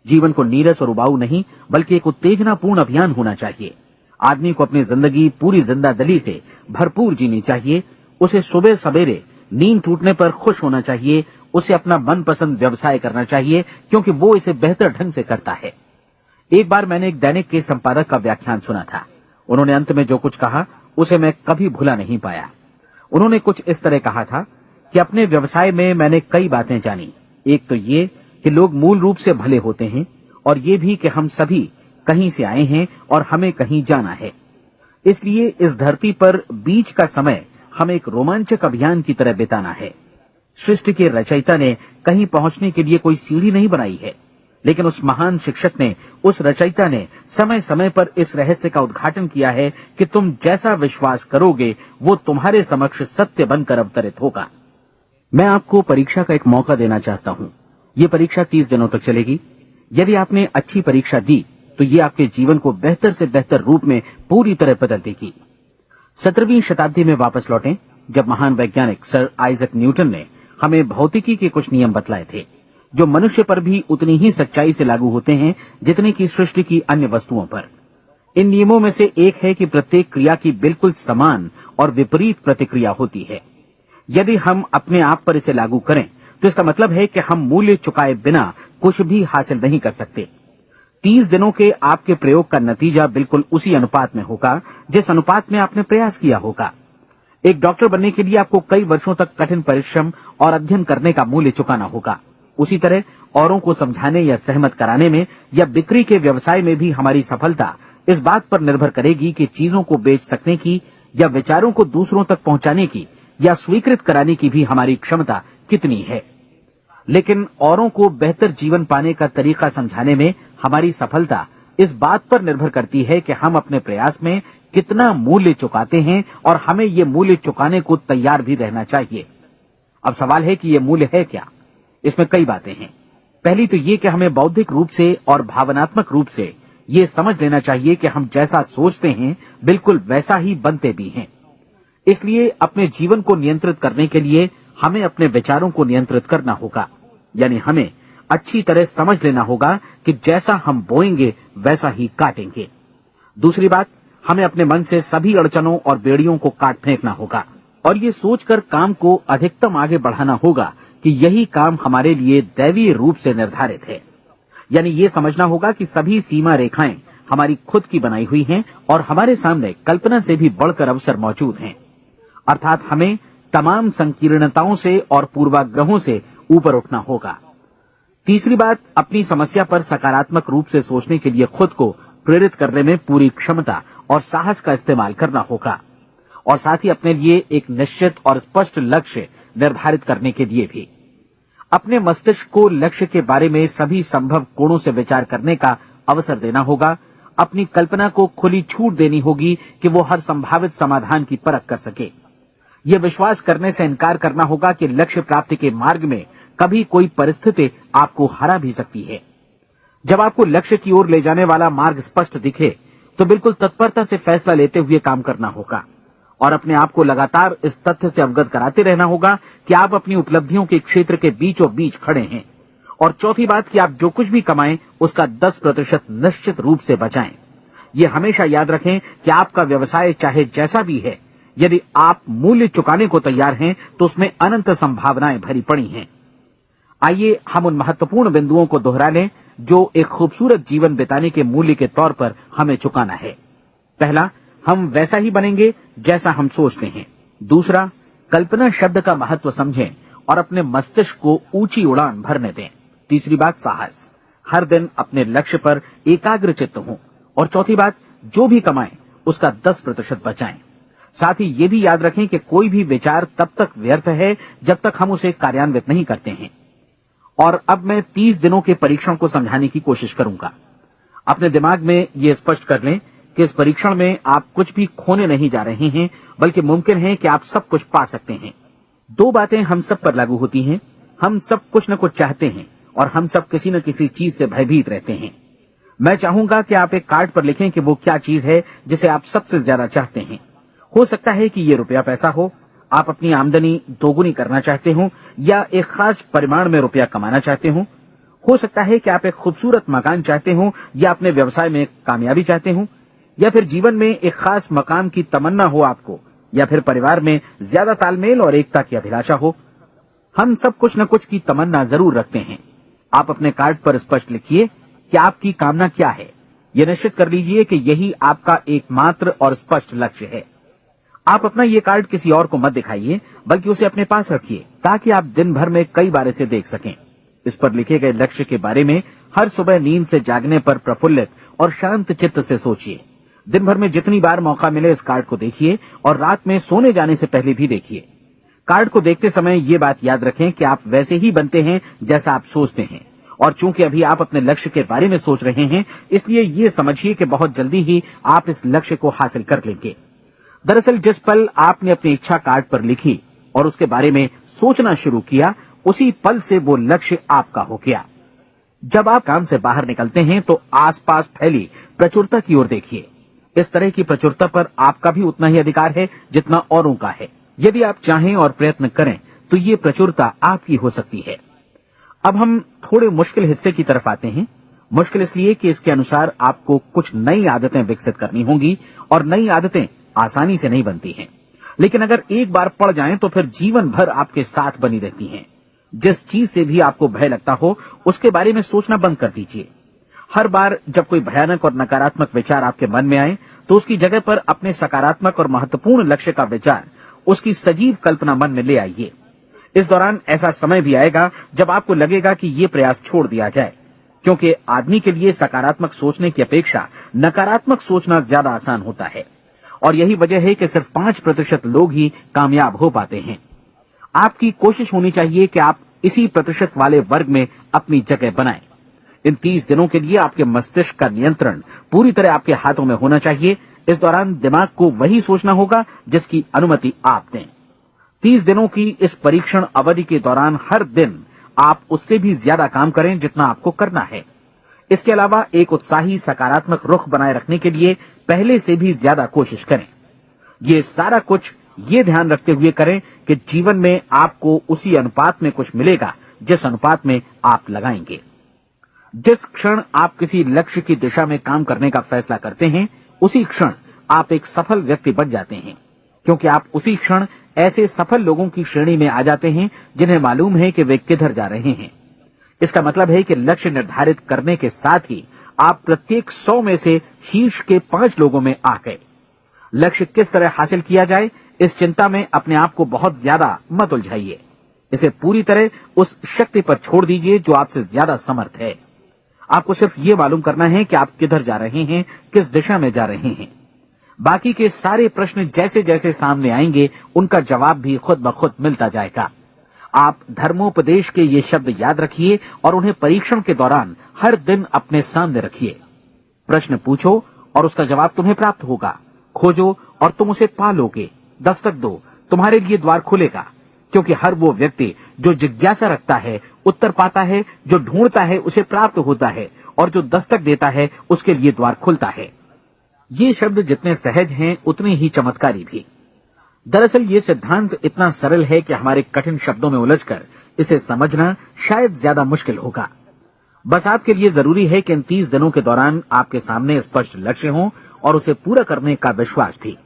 जीवन को नीरस और उबाऊ नहीं बल्कि एक उत्तेजनापूर्ण अभियान होना चाहिए। आदमी को अपनी जिंदगी पूरी जिंदादिली से भरपूर जीनी चाहिए। उसे सुबह सवेरे नींद टूटने पर खुश होना चाहिए। उसे अपना मनपसंद व्यवसाय करना चाहिए, क्योंकि वो इसे बेहतर ढंग से करता है। एक बार मैंने एक दैनिक के संपादक का व्याख्यान सुना था। उन्होंने अंत में जो कुछ कहा उसे मैं कभी भुला नहीं पाया। उन्होंने कुछ इस तरह कहा था कि अपने व्यवसाय में मैंने कई बातें जानी। एक तो ये कि लोग मूल रूप से भले होते हैं, और ये भी कि हम सभी कहीं से आए हैं और हमें कहीं जाना है। इसलिए इस धरती पर बीच का समय हमें एक रोमांचक अभियान की तरह बिताना है। सृष्टि के रचयिता ने कहीं पहुंचने के लिए कोई सीढ़ी नहीं बनाई है, लेकिन उस महान शिक्षक ने, उस रचयिता ने समय समय पर इस रहस्य का उद्घाटन किया है कि तुम जैसा विश्वास करोगे वो तुम्हारे समक्ष सत्य बनकर अवतरित होगा। मैं आपको परीक्षा का एक मौका देना चाहता हूं। ये परीक्षा 30 दिनों तक चलेगी। यदि आपने अच्छी परीक्षा दी तो ये आपके जीवन को बेहतर से बेहतर रूप में पूरी तरह बदल देगी। 17वीं शताब्दी में वापस लौटें, जब महान वैज्ञानिक सर आइजक न्यूटन ने हमें भौतिकी के कुछ नियम बतलाए थे, जो मनुष्य पर भी उतनी ही सच्चाई से लागू होते हैं जितनी की सृष्टि की अन्य वस्तुओं पर। इन नियमों में से एक है कि प्रत्येक क्रिया की बिल्कुल समान और विपरीत प्रतिक्रिया होती है। यदि हम अपने आप पर इसे लागू करें तो इसका मतलब है कि हम मूल्य चुकाए बिना कुछ भी हासिल नहीं कर सकते। 30 दिनों के आपके प्रयोग का नतीजा बिल्कुल उसी अनुपात में होगा जिस अनुपात में आपने प्रयास किया होगा। एक डॉक्टर बनने के लिए आपको कई वर्षों तक कठिन परिश्रम और अध्ययन करने का मूल्य चुकाना होगा। उसी तरह औरों को समझाने या सहमत कराने में या बिक्री के व्यवसाय में भी हमारी सफलता इस बात पर निर्भर करेगी कि चीजों को बेच सकने की या विचारों को दूसरों तक पहुंचाने की या स्वीकृत कराने की भी हमारी क्षमता कितनी है। लेकिन औरों को बेहतर जीवन पाने का तरीका समझाने में हमारी सफलता इस बात पर निर्भर करती है कि हम अपने प्रयास में कितना मूल्य चुकाते हैं, और हमें ये मूल्य चुकाने को तैयार भी रहना चाहिए। अब सवाल है कि ये मूल्य है क्या? इसमें कई बातें हैं। पहली तो ये कि हमें बौद्धिक रूप से और भावनात्मक रूप से ये समझ लेना चाहिए कि हम जैसा सोचते हैं बिल्कुल वैसा ही बनते भी हैं। इसलिए अपने जीवन को नियंत्रित करने के लिए हमें अपने विचारों को नियंत्रित करना होगा। यानी हमें अच्छी तरह समझ लेना होगा कि जैसा हम बोएंगे वैसा ही काटेंगे। दूसरी बात, हमें अपने मन से सभी अड़चनों और बेड़ियों को काट फेंकना होगा और ये सोचकर काम को अधिकतम आगे बढ़ाना होगा कि यही काम हमारे लिए दैवीय रूप से निर्धारित है। यानी ये समझना होगा कि सभी सीमा रेखाएं हमारी खुद की बनाई हुई हैं और हमारे सामने कल्पना से भी बढ़कर अवसर मौजूद हैं। अर्थात हमें तमाम संकीर्णताओं से और पूर्वाग्रहों से ऊपर उठना होगा। तीसरी बात, अपनी समस्या पर सकारात्मक रूप से सोचने के लिए खुद को प्रेरित करने में पूरी क्षमता और साहस का इस्तेमाल करना होगा, और साथ ही अपने लिए एक निश्चित और स्पष्ट लक्ष्य निर्धारित करने के लिए भी। अपने मस्तिष्क को लक्ष्य के बारे में सभी संभव कोणों से विचार करने का अवसर देना होगा। अपनी कल्पना को खुली छूट देनी होगी कि वो हर संभावित समाधान की परख कर सके। ये विश्वास करने से इनकार करना होगा कि लक्ष्य प्राप्ति के मार्ग में कभी कोई परिस्थिति आपको हरा भी सकती है। जब आपको लक्ष्य की ओर ले जाने वाला मार्ग स्पष्ट दिखे तो बिल्कुल तत्परता से फैसला लेते हुए काम करना होगा और अपने आप को लगातार इस तथ्य से अवगत कराते रहना होगा कि आप अपनी उपलब्धियों के क्षेत्र के बीचों बीच खड़े हैं। और चौथी बात कि आप जो कुछ भी कमाएं उसका 10% निश्चित रूप से बचाएं। ये हमेशा याद रखें कि आपका व्यवसाय चाहे जैसा भी है, यदि आप मूल्य चुकाने को तैयार हैं तो उसमें अनंत संभावनाएं भरी पड़ी हैं। आइए हम उन महत्वपूर्ण बिंदुओं को दोहरा लें जो एक खूबसूरत जीवन बिताने के मूल्य के तौर पर हमें चुकाना है। पहला, हम वैसा ही बनेंगे जैसा हम सोचते हैं। दूसरा, कल्पना शब्द का महत्व समझें और अपने मस्तिष्क को ऊंची उड़ान भरने दें। तीसरी बात, साहस, हर दिन अपने लक्ष्य पर एकाग्र चित्त हों। और चौथी बात, जो भी कमाएं उसका 10% बचाएं। साथ ही ये भी याद रखें कि कोई भी विचार तब तक व्यर्थ है जब तक हम उसे कार्यान्वित नहीं करते हैं। और अब मैं 30 दिनों के परीक्षण को समझाने की कोशिश करूंगा। अपने दिमाग में ये स्पष्ट कर लें कि इस परीक्षण में आप कुछ भी खोने नहीं जा रहे हैं, बल्कि मुमकिन है कि आप सब कुछ पा सकते हैं। 2 बातें हम सब पर लागू होती हैं। हम सब कुछ न कुछ चाहते हैं और हम सब किसी न किसी चीज से भयभीत रहते हैं। मैं चाहूंगा कि आप एक कार्ड पर लिखें कि वो क्या चीज है जिसे आप सबसे ज्यादा चाहते हैं। हो सकता है कि ये रुपया पैसा हो, आप अपनी आमदनी दोगुनी करना चाहते हो, या एक खास परिमाण में रुपया कमाना चाहते हो सकता है कि आप एक खूबसूरत मकान चाहते हो, या अपने व्यवसाय में कामयाबी चाहते हो, या फिर जीवन में एक खास मकाम की तमन्ना हो आपको, या फिर परिवार में ज्यादा तालमेल और एकता की अभिलाषा हो। हम सब कुछ न कुछ की तमन्ना जरूर रखते हैं। आप अपने कार्ड पर स्पष्ट लिखिए कि आपकी कामना क्या है। यह निश्चित कर लीजिए कि यही आपका एकमात्र और स्पष्ट लक्ष्य है। आप अपना ये कार्ड किसी और को मत दिखाइए, बल्कि उसे अपने पास रखिए ताकि आप दिन भर में कई बार इसे देख सकें। इस पर लिखे गए लक्ष्य के बारे में हर सुबह नींद से जागने पर प्रफुल्लित और शांत चित्त से सोचिए। दिन भर में जितनी बार मौका मिले इस कार्ड को देखिए और रात में सोने जाने से पहले भी देखिए। कार्ड को देखते समय ये बात याद रखें कि आप वैसे ही बनते हैं जैसा आप सोचते हैं। और चूंकि अभी आप अपने लक्ष्य के बारे में सोच रहे हैं, इसलिए ये समझिए कि बहुत जल्दी ही आप इस लक्ष्य को हासिल कर लेंगे। दरअसल जिस पल आपने अपनी इच्छा कार्ड पर लिखी और उसके बारे में सोचना शुरू किया, उसी पल से वो लक्ष्य आपका हो गया। जब आप काम से बाहर निकलते हैं तो आसपास फैली प्रचुरता की ओर देखिए। इस तरह की प्रचुरता पर आपका भी उतना ही अधिकार है जितना औरों का है। यदि आप चाहें और प्रयत्न करें तो ये प्रचुरता आपकी हो सकती है। अब हम थोड़े मुश्किल हिस्से की तरफ आते हैं। मुश्किल इसलिए कि इसके अनुसार आपको कुछ नई आदतें विकसित करनी होंगी और नई आदतें आसानी से नहीं बनती हैं, लेकिन अगर एक बार पड़ जाएं तो फिर जीवन भर आपके साथ बनी रहती हैं। जिस चीज से भी आपको भय लगता हो उसके बारे में सोचना बंद कर दीजिए। हर बार जब कोई भयानक और नकारात्मक विचार आपके मन में आए तो उसकी जगह पर अपने सकारात्मक और महत्वपूर्ण लक्ष्य का विचार, उसकी सजीव कल्पना मन में ले आइए। इस दौरान ऐसा समय भी आएगा जब आपको लगेगा कि ये प्रयास छोड़ दिया जाए, क्योंकि आदमी के लिए सकारात्मक सोचने की अपेक्षा नकारात्मक सोचना ज्यादा आसान होता है। और यही वजह है कि सिर्फ 5% लोग ही कामयाब हो पाते हैं। आपकी कोशिश होनी चाहिए कि आप इसी प्रतिशत वाले वर्ग में अपनी जगह बनाएं। इन 30 दिनों के लिए आपके मस्तिष्क का नियंत्रण पूरी तरह आपके हाथों में होना चाहिए। इस दौरान दिमाग को वही सोचना होगा जिसकी अनुमति आप दें। 30 दिनों की इस परीक्षण अवधि के दौरान हर दिन आप उससे भी ज्यादा काम करें जितना आपको करना है। इसके अलावा एक उत्साही सकारात्मक रुख बनाए रखने के लिए पहले से भी ज्यादा कोशिश करें। ये सारा कुछ ये ध्यान रखते हुए करें कि जीवन में आपको उसी अनुपात में कुछ मिलेगा जिस अनुपात में आप लगाएंगे। जिस क्षण आप किसी लक्ष्य की दिशा में काम करने का फैसला करते हैं, उसी क्षण आप एक सफल व्यक्ति बन जाते हैं, क्योंकि आप उसी क्षण ऐसे सफल लोगों की श्रेणी में आ जाते हैं जिन्हें मालूम है कि वे किधर जा रहे हैं। इसका मतलब है कि लक्ष्य निर्धारित करने के साथ ही आप प्रत्येक 100 में से शीर्ष के 5 लोगों में आ गए। लक्ष्य किस तरह हासिल किया जाए, इस चिंता में अपने आप को बहुत ज्यादा मत उलझाइए। इसे पूरी तरह उस शक्ति पर छोड़ दीजिए जो आपसे ज्यादा समर्थ है। आपको सिर्फ ये मालूम करना है कि आप किधर जा रहे हैं, किस दिशा में जा रहे हैं। बाकी के सारे प्रश्न जैसे जैसे सामने आएंगे उनका जवाब भी खुद ब खुद मिलता जाएगा। आप धर्मोपदेश के ये शब्द याद रखिए और उन्हें परीक्षण के दौरान हर दिन अपने सामने रखिए। प्रश्न पूछो और उसका जवाब तुम्हें प्राप्त होगा। खोजो और तुम उसे पा लोगे। दस्तक दो, तुम्हारे लिए द्वार खुलेगा, क्योंकि हर वो व्यक्ति जो जिज्ञासा रखता है उत्तर पाता है, जो ढूंढता है उसे प्राप्त होता है, और जो दस्तक देता है उसके लिए द्वार खुलता है। ये शब्द जितने सहज हैं उतने ही चमत्कारी भी। दरअसल ये सिद्धांत इतना सरल है कि हमारे कठिन शब्दों में उलझकर इसे समझना शायद ज्यादा मुश्किल होगा। बस आपके लिए जरूरी है कि इन 30 दिनों के दौरान आपके सामने स्पष्ट लक्ष्य हो और उसे पूरा करने का विश्वास भी।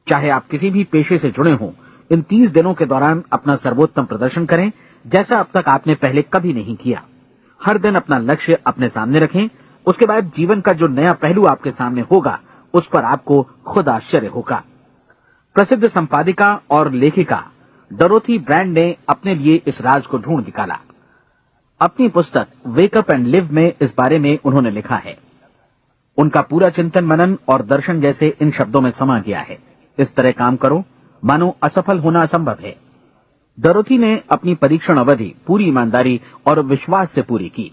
चाहे आप किसी भी पेशे से जुड़े हों, इन 30 दिनों के दौरान अपना सर्वोत्तम प्रदर्शन करें, जैसा अब तक आपने पहले कभी नहीं किया। हर दिन अपना लक्ष्य अपने सामने रखें। उसके बाद जीवन का जो नया पहलू आपके सामने होगा उस पर आपको खुद आश्चर्य होगा। प्रसिद्ध संपादिका और लेखिका डोरोथी ब्रैंड ने अपने लिए इस राज को ढूंढ निकाला। अपनी पुस्तक वेक अप एंड लिव में इस बारे में उन्होंने लिखा है। उनका पूरा चिंतन मनन और दर्शन जैसे इन शब्दों में समा गया है। इस तरह काम करो मानो असफल होना असंभव है। डोरोथी ने अपनी परीक्षण अवधि पूरी ईमानदारी और विश्वास से पूरी की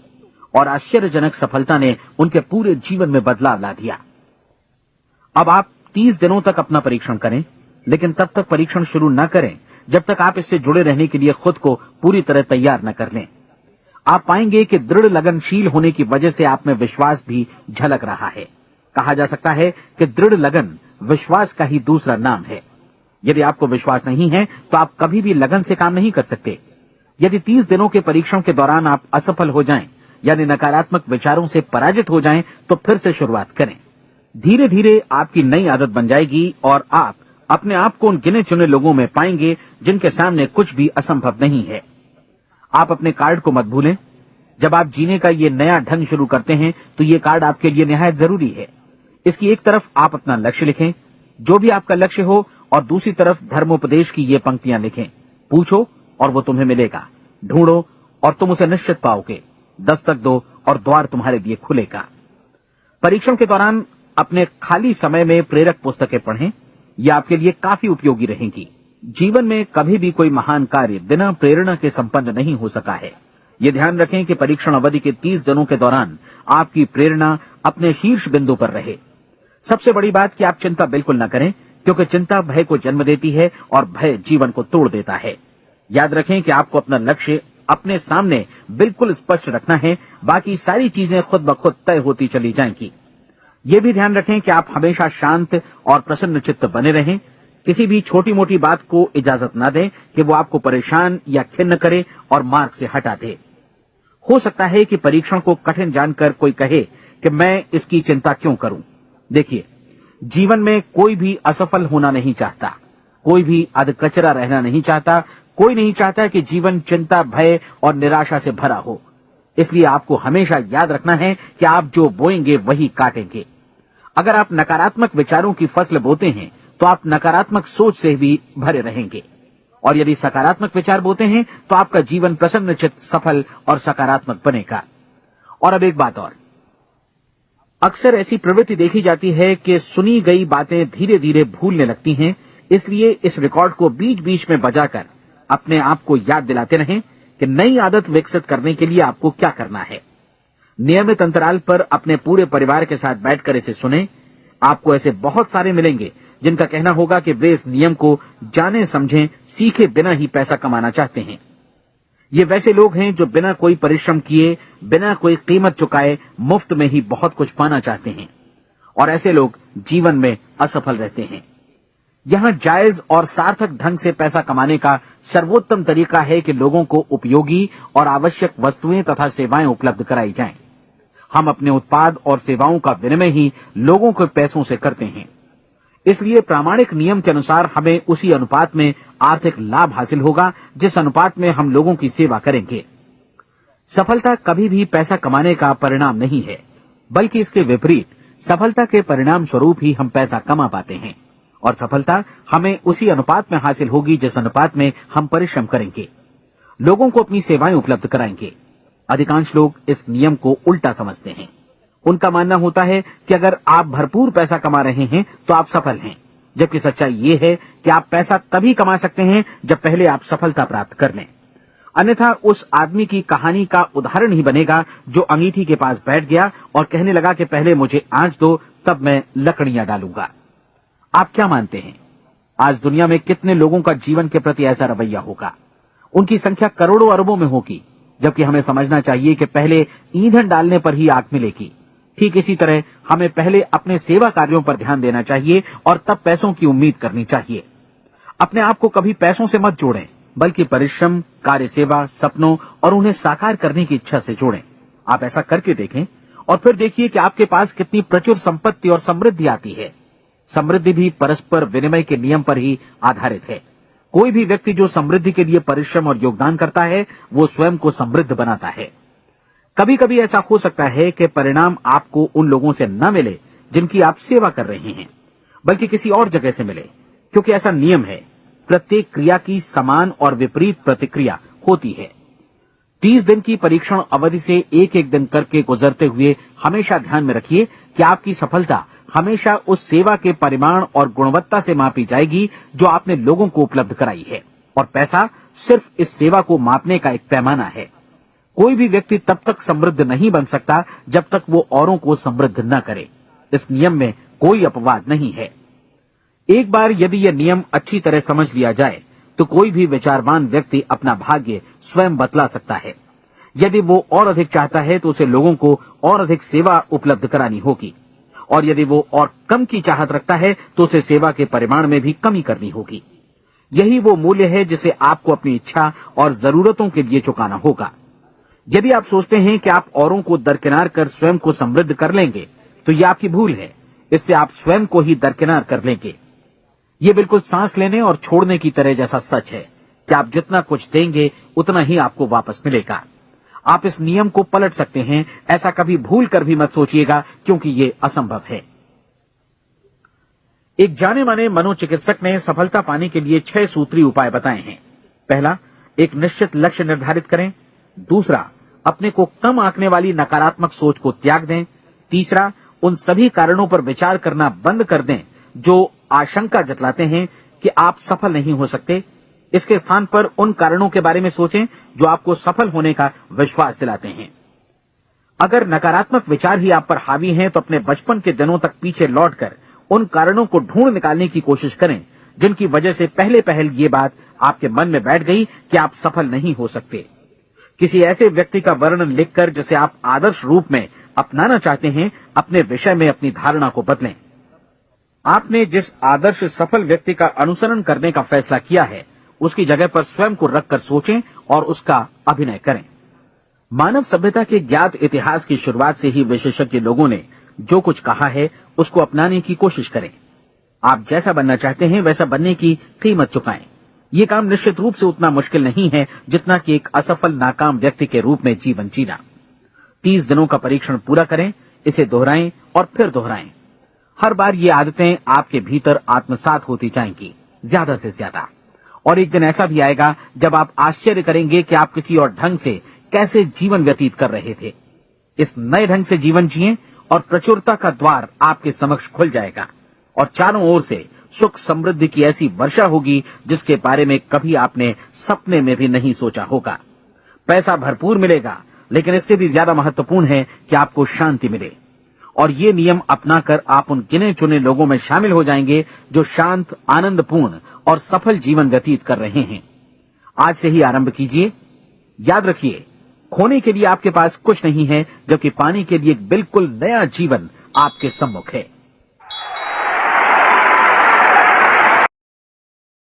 और आश्चर्यजनक सफलता ने उनके पूरे जीवन में बदलाव ला दिया। अब आप 30 दिनों तक अपना परीक्षण करें, लेकिन तब तक परीक्षण शुरू न करें जब तक आप इससे जुड़े रहने के लिए खुद को पूरी तरह तैयार न कर लें। आप पाएंगे कि दृढ़ लगनशील होने की वजह से आप में विश्वास भी झलक रहा है। कहा जा सकता है कि दृढ़ लगन विश्वास का ही दूसरा नाम है। यदि आपको विश्वास नहीं है तो आप कभी भी लगन से काम नहीं कर सकते। यदि 30 दिनों के परीक्षण के दौरान आप असफल हो जाएं, यानी नकारात्मक विचारों से पराजित हो जाएं, तो फिर से शुरुआत करें। धीरे धीरे आपकी नई आदत बन जाएगी और आप अपने आप को उन गिने चुने लोगों में पाएंगे जिनके सामने कुछ भी असंभव नहीं है। आप अपने कार्ड को मत भूलें। जब आप जीने का ये नया ढंग शुरू करते हैं तो ये कार्ड आपके लिए निहायत जरूरी है। इसकी एक तरफ आप अपना लक्ष्य लिखें, जो भी आपका लक्ष्य हो, और दूसरी तरफ धर्मोपदेश की ये पंक्तियां लिखें। पूछो और वो तुम्हें मिलेगा, ढूंढो और तुम उसे निश्चित पाओगे, दस्तक दो और द्वार तुम्हारे लिए खुलेगा। परीक्षण के दौरान अपने खाली समय में प्रेरक पुस्तकें पढ़ें। यह आपके लिए काफी उपयोगी रहेंगी। जीवन में कभी भी कोई महान कार्य बिना प्रेरणा के संपन्न नहीं हो सका है। ये ध्यान रखें कि परीक्षण अवधि के 30 दिनों के दौरान आपकी प्रेरणा अपने शीर्ष बिंदु पर रहे। सबसे बड़ी बात कि आप चिंता बिल्कुल न करें, क्योंकि चिंता भय को जन्म देती है और भय जीवन को तोड़ देता है। याद रखें कि आपको अपना लक्ष्य अपने सामने बिल्कुल स्पष्ट रखना है, बाकी सारी चीजें खुद ब खुद तय होती चली जाएंगी। ये भी ध्यान रखें कि आप हमेशा शांत और प्रसन्न चित्त बने रहें। किसी भी छोटी मोटी बात को इजाजत न दें कि वो आपको परेशान या खिन्न करे और मार्ग से हटा दे। हो सकता है कि परीक्षण को कठिन जानकर कोई कहे कि मैं इसकी चिंता क्यों करूं। देखिए, जीवन में कोई भी असफल होना नहीं चाहता, कोई भी अधकचरा रहना नहीं चाहता, कोई नहीं चाहता कि जीवन चिंता, भय और निराशा से भरा हो। इसलिए आपको हमेशा याद रखना है कि आप जो बोएंगे वही काटेंगे। अगर आप नकारात्मक विचारों की फसल बोते हैं तो आप नकारात्मक सोच से भी भरे रहेंगे, और यदि सकारात्मक विचार बोते हैं तो आपका जीवन प्रसन्नचित्त, सफल और सकारात्मक बनेगा। और अब एक बात और, अक्सर ऐसी प्रवृत्ति देखी जाती है कि सुनी गई बातें धीरे धीरे भूलने लगती हैं। इसलिए इस रिकॉर्ड को बीच बीच में बजाकर अपने आप को याद दिलाते रहें कि नई आदत विकसित करने के लिए आपको क्या करना है। नियमित अंतराल पर अपने पूरे परिवार के साथ बैठकर इसे सुनें। आपको ऐसे बहुत सारे मिलेंगे जिनका कहना होगा कि वे इस नियम को जाने समझें सीखे बिना ही पैसा कमाना चाहते हैं। ये वैसे लोग हैं जो बिना कोई परिश्रम किए, बिना कोई कीमत चुकाए मुफ्त में ही बहुत कुछ पाना चाहते हैं, और ऐसे लोग जीवन में असफल रहते हैं। यहां जायज और सार्थक ढंग से पैसा कमाने का सर्वोत्तम तरीका है कि लोगों को उपयोगी और आवश्यक वस्तुएं तथा सेवाएं उपलब्ध कराई जाएं। हम अपने उत्पाद और सेवाओं का विनिमय ही लोगों के पैसों से करते हैं। इसलिए प्रामाणिक नियम के अनुसार हमें उसी अनुपात में आर्थिक लाभ हासिल होगा जिस अनुपात में हम लोगों की सेवा करेंगे। सफलता कभी भी पैसा कमाने का परिणाम नहीं है, बल्कि इसके विपरीत सफलता के परिणाम स्वरूप ही हम पैसा कमा पाते हैं, और सफलता हमें उसी अनुपात में हासिल होगी जिस अनुपात में हम परिश्रम करेंगे, लोगों को अपनी सेवाएं उपलब्ध कराएंगे। अधिकांश लोग इस नियम को उल्टा समझते हैं। उनका मानना होता है कि अगर आप भरपूर पैसा कमा रहे हैं तो आप सफल हैं, जबकि सच्चाई ये है कि आप पैसा तभी कमा सकते हैं जब पहले आप सफलता प्राप्त कर लें। अन्यथा उस आदमी की कहानी का उदाहरण ही बनेगा जो अंगीठी के पास बैठ गया और कहने लगा कि पहले मुझे आंच दो, तब मैं लकड़ियां डालूंगा। आप क्या मानते हैं, आज दुनिया में कितने लोगों का जीवन के प्रति ऐसा रवैया होगा? उनकी संख्या करोड़ों अरबों में होगी, जबकि हमें समझना चाहिए कि पहले ईंधन डालने पर ही आग मिलेगी। ठीक इसी तरह हमें पहले अपने सेवा कार्यों पर ध्यान देना चाहिए और तब पैसों की उम्मीद करनी चाहिए। अपने आप को कभी पैसों से मत जोड़ें, बल्कि परिश्रम, कार्य सेवा, सपनों और उन्हें साकार करने की इच्छा से जोड़ें। आप ऐसा करके देखें और फिर देखिए कि आपके पास कितनी प्रचुर संपत्ति और समृद्धि आती है। समृद्धि भी परस्पर विनिमय के नियम पर ही आधारित है। कोई भी व्यक्ति जो समृद्धि के लिए परिश्रम और योगदान करता है, वो स्वयं को समृद्ध बनाता है। कभी कभी ऐसा हो सकता है कि परिणाम आपको उन लोगों से न मिले जिनकी आप सेवा कर रहे हैं, बल्कि किसी और जगह से मिले, क्योंकि ऐसा नियम है, प्रत्येक क्रिया की समान और विपरीत प्रतिक्रिया होती है। 30 दिन की परीक्षण अवधि से एक एक दिन करके गुजरते हुए हमेशा ध्यान में रखिए कि आपकी सफलता हमेशा उस सेवा के परिमाण और गुणवत्ता से मापी जाएगी जो आपने लोगों को उपलब्ध कराई है, और पैसा सिर्फ इस सेवा को मापने का एक पैमाना है। कोई भी व्यक्ति तब तक समृद्ध नहीं बन सकता जब तक वो औरों को समृद्ध न करे। इस नियम में कोई अपवाद नहीं है। एक बार यदि यह नियम अच्छी तरह समझ लिया जाए तो कोई भी विचारवान व्यक्ति अपना भाग्य स्वयं बतला सकता है। यदि वो और अधिक चाहता है तो उसे लोगों को और अधिक सेवा उपलब्ध करानी होगी, और यदि वो और कम की चाहत रखता है तो उसे सेवा के परिमाण में भी कमी करनी होगी। यही वो मूल्य है जिसे आपको अपनी इच्छा और जरूरतों के लिए चुकाना होगा। यदि आप सोचते हैं कि आप औरों को दरकिनार कर स्वयं को समृद्ध कर लेंगे तो यह आपकी भूल है। इससे आप स्वयं को ही दरकिनार कर लेंगे। ये बिल्कुल सांस लेने और छोड़ने की तरह जैसा सच है कि आप जितना कुछ देंगे उतना ही आपको वापस मिलेगा। आप इस नियम को पलट सकते हैं, ऐसा कभी भूल कर भी मत सोचिएगा, क्योंकि ये असंभव है। एक जाने माने मनोचिकित्सक ने सफलता पाने के लिए 6 सूत्री उपाय बताए हैं। पहला, एक निश्चित लक्ष्य निर्धारित करें। दूसरा, अपने को कम आंकने वाली नकारात्मक सोच को त्याग दें। तीसरा, उन सभी कारणों पर विचार करना बंद कर दें जो आशंका जतलाते हैं कि आप सफल नहीं हो सकते। इसके स्थान पर उन कारणों के बारे में सोचें जो आपको सफल होने का विश्वास दिलाते हैं। अगर नकारात्मक विचार ही आप पर हावी हैं तो अपने बचपन के दिनों तक पीछे लौटकर उन कारणों को ढूंढ निकालने की कोशिश करें जिनकी वजह से पहले पहल ये बात आपके मन में बैठ गई कि आप सफल नहीं हो सकते। किसी ऐसे व्यक्ति का वर्णन लिखकर जिसे आप आदर्श रूप में अपनाना चाहते हैं, अपने विषय में अपनी धारणा को बदलें। आपने जिस आदर्श सफल व्यक्ति का अनुसरण करने का फैसला किया है, उसकी जगह पर स्वयं को रखकर सोचें और उसका अभिनय करें। मानव सभ्यता के ज्ञात इतिहास की शुरुआत से ही विशेषज्ञ लोगों ने जो कुछ कहा है उसको अपनाने की कोशिश करें। आप जैसा बनना चाहते हैं वैसा बनने की कीमत चुकाएं। ये काम निश्चित रूप से उतना मुश्किल नहीं है जितना कि एक असफल नाकाम व्यक्ति के रूप में जीवन जीना। 30 दिनों का परीक्षण पूरा करें, इसे दोहराएं और फिर दोहराएं। हर बार ये आदतें आपके भीतर आत्मसात होती जाएंगी, ज्यादा से ज्यादा। और एक दिन ऐसा भी आएगा जब आप आश्चर्य करेंगे कि आप किसी और ढंग से कैसे जीवन व्यतीत कर रहे थे। इस नए ढंग से जीवन जिएं और प्रचुरता का द्वार आपके समक्ष खुल जाएगा और चारों ओर से सुख समृद्धि की ऐसी वर्षा होगी जिसके बारे में कभी आपने सपने में भी नहीं सोचा होगा। पैसा भरपूर मिलेगा, लेकिन इससे भी ज्यादा महत्वपूर्ण है कि आपको शांति मिले। और ये नियम अपनाकर आप उन गिने चुने लोगों में शामिल हो जाएंगे जो शांत, आनंदपूर्ण और सफल जीवन व्यतीत कर रहे हैं। आज से ही आरंभ कीजिए। याद रखिए, खोने के लिए आपके पास कुछ नहीं है, जबकि पाने के लिए एक बिल्कुल नया जीवन आपके सम्मुख है।